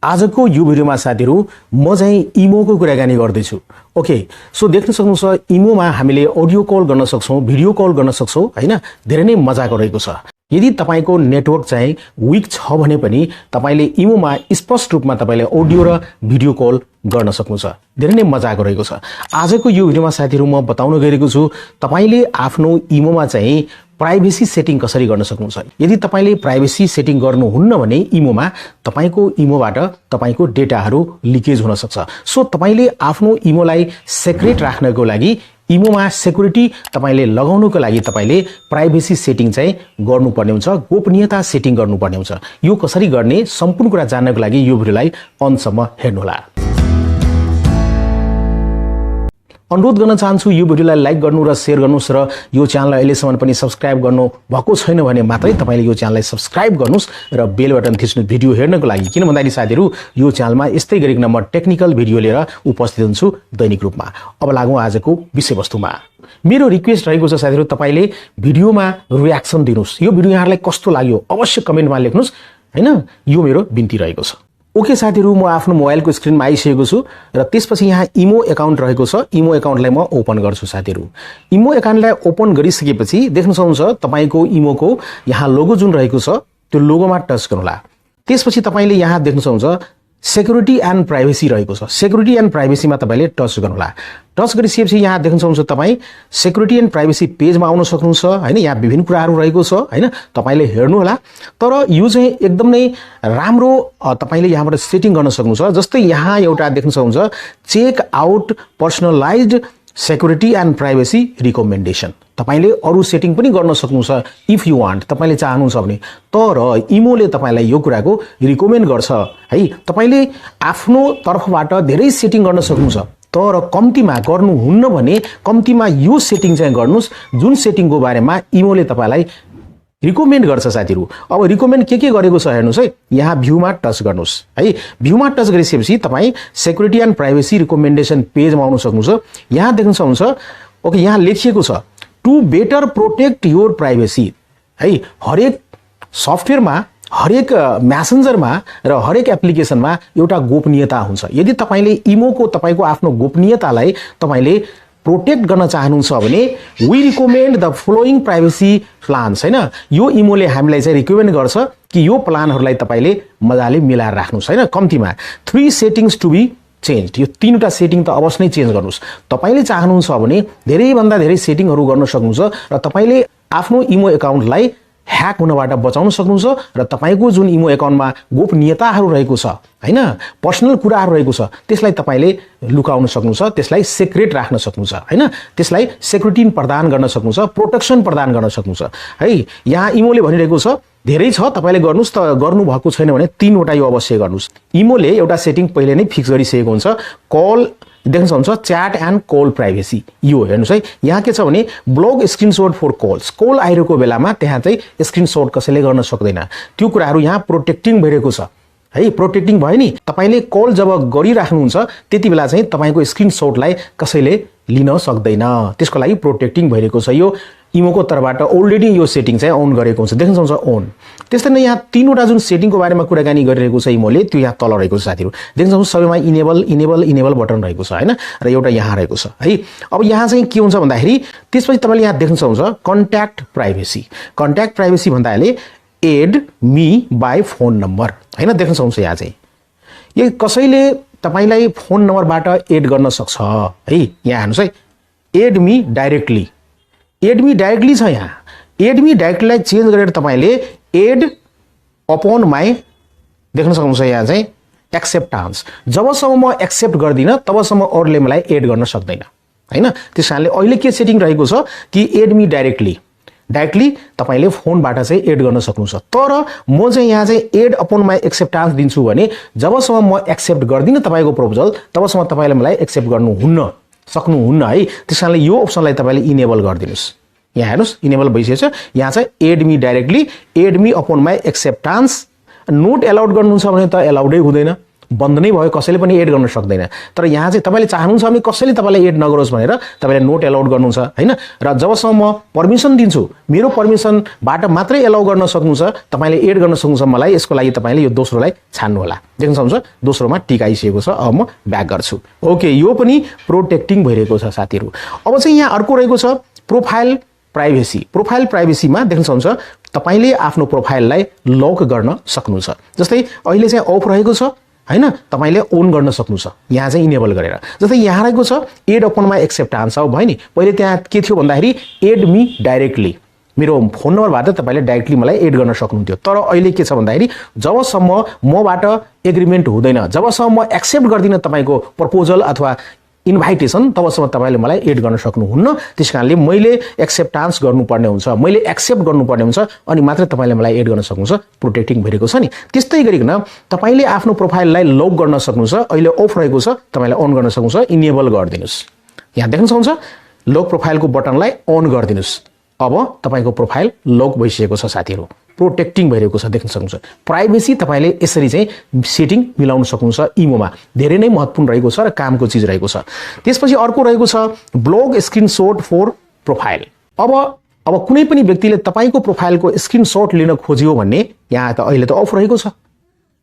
आजको यो भिडियोमा साथीहरु म चाहिँ इमोको कुराकानी गर्दै छु। ओके, सो देख्न सक्नुहुन्छ इमोमा हामीले अडियो कल गर्न सक्छौं, भिडियो कल गर्न सक्छौं हैन। धेरै नै मजाको रहेको छ। यदि तपाईको नेटवर्क चाहिँ वीक छ भने पनि तपाईले इमोमा स्पष्ट रूपमा तपाईले अडियो र भिडियो कल गर्न सक्नुहुन्छ। धेरै नै मजाको रहेको छ। आजको यो भिडियोमा साथीहरु म बताउन गइरहेको छु तपाईले आफ्नो इमोमा चाहिँ प्राइभेसी सेटिङ कसरी गर्न सक्नुहुन्छ। यदि तपाईले प्राइभेसी सेटिङ गर्नुहुन्न भने इमोमा तपाईको इमोबाट तपाईको डेटाहरु लिकेज हुन सक्छ। सो तपाईले आफ्नो इमोलाई सिक्रेट राख्नको लागि इमोमा सेक्युरिटी तपाईले लगाउनको लागि तपाईले प्राइभेसी सेटिङ चाहिँ गर्नुपर्ने हुन्छ, गोपनीयता सेटिङ गर्नुपर्ने हुन्छ। यो कसरी गर्ने सम्पूर्ण कुरा जान्नको लागि यो भिडियोलाई अन्तसम्म हेर्नुहोला। अनुरोध गर्न चाहन्छु यो भिडियोलाई लाइक गर्नु र शेयर गर्नुस् र यो च्यानललाई अहिलेसम्म पनि सब्स्क्राइब गर्नु भएको छैन भने मात्रै तपाईले यो च्यानललाई सब्स्क्राइब गर्नुस् र बेल बटन थिच्नु भिडियो हेर्नको लागि। किन भन्दाखेरि साथीहरु यो च्यानलमा यस्तै गरिकन म टेक्निकल भिडियो लिएर उपस्थित हुन्छु दैनिक रूपमा। अब लागौं आजको विषयवस्तुमा। मेरो रिक्वेस्ट रहेको छ साथीहरु तपाईले भिडियोमा रियाक्सन दिनुस्। यो भिडियो यहाँलाई कस्तो लाग्यो अवश्य कमेन्टमा लेख्नुस् हैन। यो मेरो बिन्ती रहेको छ। ओके साथीहरु म आफ्नो मोबाइलको स्क्रिनमा आइसकेको छु र त्यसपछि यहाँ इमो अकाउन्ट रहेको छ। इमो अकाउन्टलाई म ओपन गर्छु साथीहरु। इमो अकाउन्टलाई ओपन गरिसकेपछि देख्न सक्नुहुन्छ तपाईको इमोको यहाँ लोगो जुन रहेको छ त्यो लोगोमा टच गर्नुहोला। त्यसपछि तपाईले यहाँ देख्न सक्नुहुन्छ सेक्युरिटी एन्ड प्राइभेसी रहेको छ। सेक्युरिटी एन्ड प्राइभेसीमा तपाईले टच गर्नुहोला। टच गरिसकेपछि यहाँ देख्न सक्नुहुन्छ तपाई सेक्युरिटी एन्ड प्राइभेसी पेजमा आउन सक्नुहुन्छ हैन। यहाँ विभिन्न कुराहरु रहेको छ हैन, तपाईले हेर्नु होला। तर यो चाहिँ एकदम नै राम्रो तपाईले यहाँबाट सेटिङ गर्न सक्नुहुन्छ। जस्तै यहाँ एउटा देख्न सक्नुहुन्छ check out personalized security and privacy recommendation. तपाईले अरु सेटिङ पनि गर्न सक्नुहुन्छ इफ यु वान्ट, तपाईले चाहनुहुन्छ भने। तर इमोले तपाईलाई यो कुराको रिकमेन्ड गर्छ है। तपाईले आफ्नो तर्फबाट धेरै सेटिङ गर्न सक्नुहुन्छ तर कम्तिमा गर्नुहुन्न भने कम्तिमा यो सेटिङ चाहिँ गर्नुस् जुन सेटिङको बारेमा इमोले तपाईलाई रिकमेन्ड गर्छ साथीहरु। अब रिकमेन्ड के गरेको छ हेर्नुस् है। यहाँ भ्यूमा टच गर्नुस् है। भ्यूमा टच गरिसकेपछि तपाई सेक्युरिटी एन्ड प्राइभेसी रिकमेन्डेसन पेजमा आउन सक्नुहुन्छ। यहाँ देख्न सक्नुहुन्छ ओके, यहाँ लेखिएको छ to better protect your privacy है। हरेक सफ्टवेयरमा हरेक मेसेन्जरमा र हरेक एप्लिकेसनमा एउटा गोपनीयता हुन्छ। यदि तपाईले इमोको तपाईको आफ्नो गोपनीयतालाई तपाईले प्रोटेक्ट गर्न चाहनुहुन्छ भने we recommend the following privacy plans हैन। यो इमोले हामीलाई चाहिँ रिकमेन्ड गर्छ कि यो प्लानहरुलाई तपाईले मजाले मिलाएर राख्नुस् हैन। कम्तिमा 3 सेटिंग्स टु बी चेन्ज्ड। यो तीनवटा सेटिङ त अवश्य नै चेन्ज गर्नुस्। तपाईले चाहनुहुन्छ भने धेरै भन्दा धेरै सेटिङहरु गर्न सक्नुहुन्छ र तपाईले आफ्नो इमो अकाउन्टलाई ह्याक हुनबाट बचाउन सक्नुहुन्छ र तपाईको जुन इमो अकाउन्टमा गोपनीयताहरु रहेको छ हैन, पर्सनल कुराहरु रहेको छ त्यसलाई तपाईले लुकाउन सक्नुहुन्छ, त्यसलाई सिक्रेट राख्न सक्नुहुन्छ हैन। त्यसलाई सेक्युरिटी प्रदान गर्न सक्नुहुन्छ, प्रोटेक्सन प्रदान गर्न सक्नुहुन्छ है। यहाँ इमोले भनिरहेको छ धेरै छ, तपाईले गर्नुस्। त गर्नु भएको छैन भने 3 वटा यो अवश्य गर्नुस्। इमोले एउटा सेटिङ पहिले नै फिक्स गरिसकेको हुन्छ कल देख्न सक्नुहुन्छ च्याट एन्ड कल प्राइभेसी। यो हेर्नुस् है। यहाँ के छ भने block screenshot for calls. Call आइरहेको बेलामा त्यहाँ चाहिँ स्क्रिनशट कसैले गर्न सक्दैन। त्यो कुराहरु यहाँ प्रोटेक्टिङ भइरहेको छ है। प्रोटेक्टिङ भयो नि। तपाईले कल जब गरिराख्नुहुन्छ त्यति बेला चाहिँ तपाईको स्क्रिनशटलाई कसैले लिन सक्दैन। त्यसको लागि प्रोटेक्टिङ भइरहेको छ। यो इमोको तर्फबाट अलरेडी यो सेटिङ चाहिँ अन गरेको हुन्छ। देख्न सक्नुहुन्छ अन। त्यस्तै नै यहाँ 3 वटा जुन सेटिङको बारेमा कुराकानी गरिरहेको छ इमोले त्यो यहाँ तल रहेको छ साथीहरु। देख्न सक्नुहुन्छ सबैमा इनेबल बटन रहेको छ हैन र एउटा यहाँ रहेको छ है। अब यहाँ चाहिँ के हुन्छ भन्दाखेरि त्यसपछि तपाईले यहाँ देख्न सक्नुहुन्छ कन्ट्याक्ट प्राइभेसी। कन्ट्याक्ट प्राइभेसी भन्दाले add me by phone number हैन। देख्न सक्नुहुन्छ यहाँ चाहिँ यो कसैले तपाईलाई फोन नम्बरबाट एड गर्न सक्छ है। यहाँ हेर्नुस् है add me directly. Add me directly छ यहाँ। एड मी डाइरेक्टलीलाई चेन्ज गरेर तपाईले एड अपन माई देख्न सक्नुहुन्छ यहाँ चाहिँ एक्सेप्टेन्स। जबसम्म म एक्सेप्ट गर्दिन तबसम्म अरूले मलाई एड गर्न सक्दैन हैन। त्यसकारणले अहिले के सेटिङ रहेको छ कि एड मी डाइरेक्टली तपाईले फोनबाट चाहिँ एड गर्न सक्नुहुन्छ। तर म चाहिँ यहाँ चाहिँ एड अपन माई एक्सेप्टेन्स दिन्छु भने जबसम्म म एक्सेप्ट गर्दिन तपाईको प्रपोजल तबसम्म तपाईले मलाई एक्सेप्ट सक्नुहुन्न है। त्यसकारणले यो अप्सनलाई तपाईले इनेबल गरिदिनुस्। यहाँ हेर्नुस् इनेबल भइसकेछ। यहाँ चाहिँ add me directly, add me upon my acceptance. Not allowed गर्नुहुन्छ भने त एलाउडै हुँदैन बन्द नै भयो, कसैले पनि एड गर्न सक्दैन। तर यहाँ चाहिँ तपाईले चाहनुहुन्छ भने कसैले तपाईलाई एड नगरोस् भनेर तपाईले नोट एलाउड गर्नुहुन्छ हैन। र जबसम्म म पर्मिसन दिन्छु, मेरो पर्मिसनबाट मात्रै एलाउ गर्न सक्नुहुन्छ, तपाईले एड गर्न सक्नुहुन्छ मलाई, यसको लागि तपाईले यो दोस्रोलाई छान्नु होला। देख्न सक्नुहुन्छ दोस्रोमा टिक आइसकेको छ। अब म ब्याक गर्छु। ओके, यो पनि प्रोटेक्टिङ भइरहेको छ साथीहरु। अब चाहिँ यहाँ अर्को रहेको छ प्रोफाइल प्राइभेसी। प्रोफाइल प्राइभेसीमा देख्न सक्नुहुन्छ तपाईले आफ्नो प्रोफाइललाई लक गर्न सक्नुहुन्छ। जस्तै अहिले चाहिँ अफ रहेको छ हैन, तपाईले अन गर्न सक्नुहुन्छ यहाँ चाहिँ इनेबल गरेर। जस्तै यहाँ रहेको छ एड अपनमा एक्सेप्ट आन्सर भयो नि, पहिले त्यहाँ के थियो भन्दाखेरि एड मी डाइरेक्टली, मेरो फोन नम्बरबाट तपाईले डाइरेक्टली मलाई एड गर्न सक्नुहुन्थ्यो। तर अहिले के छ भन्दाखेरि जबसम्म मबाट एग्रीमेन्ट हुँदैन, जबसम्म म एक्सेप्ट गर्दिन तपाईको प्रपोजल अथवा इन्भाइटेसन, तबसम्म तपाईले मलाई एड गर्न सक्नुहुन्न। त्यसकारणले मैले एक्सेप्टान्स गर्नुपर्ने हुन्छ, मैले एक्सेप्ट गर्नुपर्ने हुन्छ, अनि मात्र तपाईले मलाई एड गर्न सक्नुहुन्छ। प्रोटेक्टिङ भइरहेको छ नि। त्यस्तै गरिकन तपाईले आफ्नो प्रोफाइललाई लक गर्न सक्नुहुन्छ। अहिले अफ रहेको छ, तपाईले अन गर्न सक्नुहुन्छ। इनेबल गरिदिनुस्। यहाँ देख्न सक्नुहुन्छ लक प्रोफाइलको बटनलाई अन गरिदिनुस्। अब तपाईको प्रोफाइल लक भइसकेको छ साथीहरु। प्रोटेक्टिङ भइरहेको छ, देख्न सक्नुहुन्छ। प्राइभेसी तपाईले यसरी चाहिँ सेटिङ मिलाउन सक्नुहुन्छ इमोमा। धेरै नै महत्त्वपूर्ण रहेको छ र कामको चीज रहेको छ। त्यसपछि अर्को रहेको छ ब्लग स्क्रिनशट फर प्रोफाइल। अब कुनै पनि व्यक्तिले तपाईको प्रोफाइलको स्क्रिनशट लिन खोज्यो भन्ने यहाँ त अहिले त अफ रहेको छ।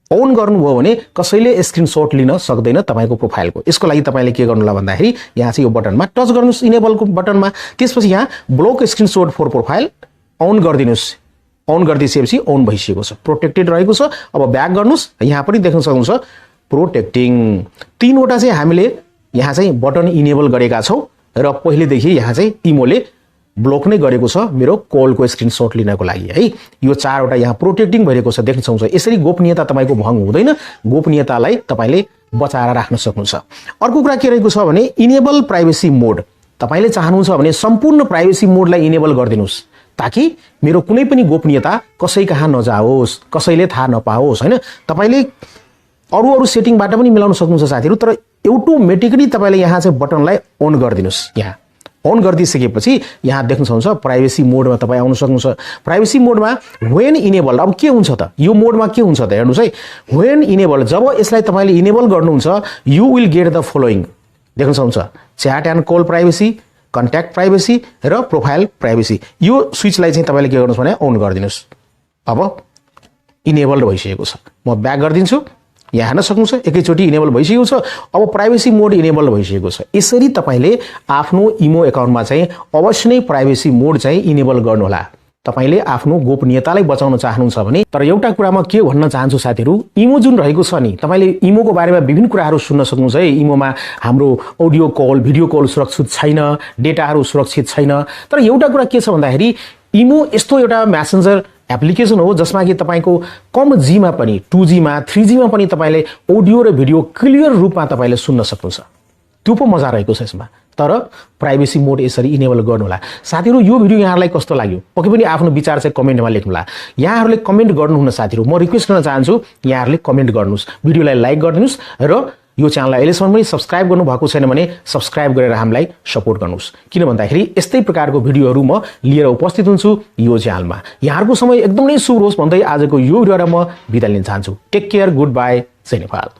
अन गर्नुभयो भने कसैले स्क्रिनशट लिन सक्दैन तपाईको प्रोफाइलको। यसको लागि तपाईले के गर्नु होला भन्दाखेरि यहाँ चाहिँ यो बटनमा टच गर्नुस्, इनेबलको बटनमा। त्यसपछि यहाँ block screenshot for profile on गरिदिनुस्। अन गरिदिएपछि अन भइसकेको छ, प्रोटेक्टेड रहेको छ। अब ब्याक गर्नुस्, यहाँ पनि देख्न सक्नुहुन्छ प्रोटेक्टिङ। तीनवटा चाहिँ हामीले यहाँ चाहिँ बटन इनेबल गरेका छौं र पहिलेदेखि यहाँ चाहिँ इमोले ब्लक नै गरेको छ मेरो कलको स्क्रिनशट लिनको लागि है। यो चारवटा यहाँ प्रोटेक्टिङ भइरहेको छ, देख्न सक्नुहुन्छ। यसरी गोपनीयता तपाईको भंग हुँदैन, गोपनीयतालाई तपाईले बचाएर राख्न सक्नुहुन्छ। अर्को कुरा के रहेको छ भने इनेबल प्राइभेसी मोड। तपाईले चाहनुहुन्छ भने सम्पूर्ण प्राइभेसी मोडलाई इनेबल गरिदिनुस्, ताकि मेरो कुनै पनि गोपनीयता कसै कहाँ नजाओस्, कसैले थाहा नपाओस् हैन। तपाईले अरु सेटिङबाट पनि मिलाउन सक्नुहुन्छ साथीहरु। तर अटोमेटिकली तपाईले यहाँ चाहिँ बटनलाई अन गरिदिनुस्। यहाँ अन गरिदिसकेपछि यहाँ देख्न सक्नुहुन्छ प्राइभेसी मोडमा तपाई आउन सक्नुहुन्छ। प्राइभेसी मोडमा व्हेन इनेबल, अब के हुन्छ त यो मोडमा के हुन्छ त हेर्नुस् है। व्हेन इनेबल, जब यसलाई तपाईले इनेबल गर्नुहुन्छ you will get the following. देख्न सक्नुहुन्छ chat and call privacy, contact privacy र प्रोफाइल प्राइभेसी। यो स्विचलाई चाहिँ तपाईले के गर्नुस् भने अन गरिदिनुस्। अब इनेबल भइसकेको छ। म ब्याक गरिदिन्छु। यहाँ हेर्न सक्नुहुन्छ एकैचोटी इनेबल भइसकेको छ। अब प्राइभेसी मोड इनेबल भइसकेको छ। यसरी तपाईले आफ्नो इमो एकाउन्टमा चाहिँ अवश्य नै प्राइभेसी मोड चाहिँ इनेबल गर्नुहोला। तपाईले आफ्नो गोपनीयतालाई बचाउन चाहनुहुन्छ भने। तर एउटा कुरा म के भन्न चाहन्छु साथीहरु, इमो जुन रहेको छ नि, तपाईले इमोको बारेमा विभिन्न कुराहरु सुन्न सक्नुहुन्छ है। इमोमा हाम्रो अडियो कल, भिडियो कल सुरक्षित छैन, डेटाहरु सुरक्षित छैन। तर एउटा कुरा के छ भन्दाखेरि इमो यस्तो एउटा मेसेन्जर एप्लिकेसन हो जसमा कि तपाईको कम जी मा पनि 2G मा 3G मा पनि तपाईले अडियो र भिडियो क्लियर रूपमा तपाईले सुन्न सक्नुहुन्छ। त्यो पो मजा रहेको छ यसमा। तर प्राइभेसी मोड यसरी इनेबल गर्नुहोला साथीहरु। यो भिडियो यहाँलाई कस्तो लाग्यो पक्कै पनि आफ्नो विचार चाहिँ कमेन्टमा लेख्नुहोला। यहाँहरुले कमेन्ट गर्नुहुन साथीहरु, म रिक्वेस्ट गर्न चाहन्छु यहाँहरुले कमेन्ट गर्नुस्, भिडियोलाई लाइक गरिदिनुस् र यो च्यानललाई अहिलेसम्म पनि सब्स्क्राइब गर्नु भएको छैन भने सब्स्क्राइब गरेर हामीलाई सपोर्ट गर्नुस्। किन भन्दाखेरि यस्तै प्रकारको भिडियोहरु म लिएर उपस्थित हुन्छु यो च्यानलमा। यहाँहरुको समय एकदमै शुभ होस् भन्दै आजको यो भिडियोबाट म बिदा लिन चाहन्छु। टेक केयर, गुड बाइ, जय नेपाल।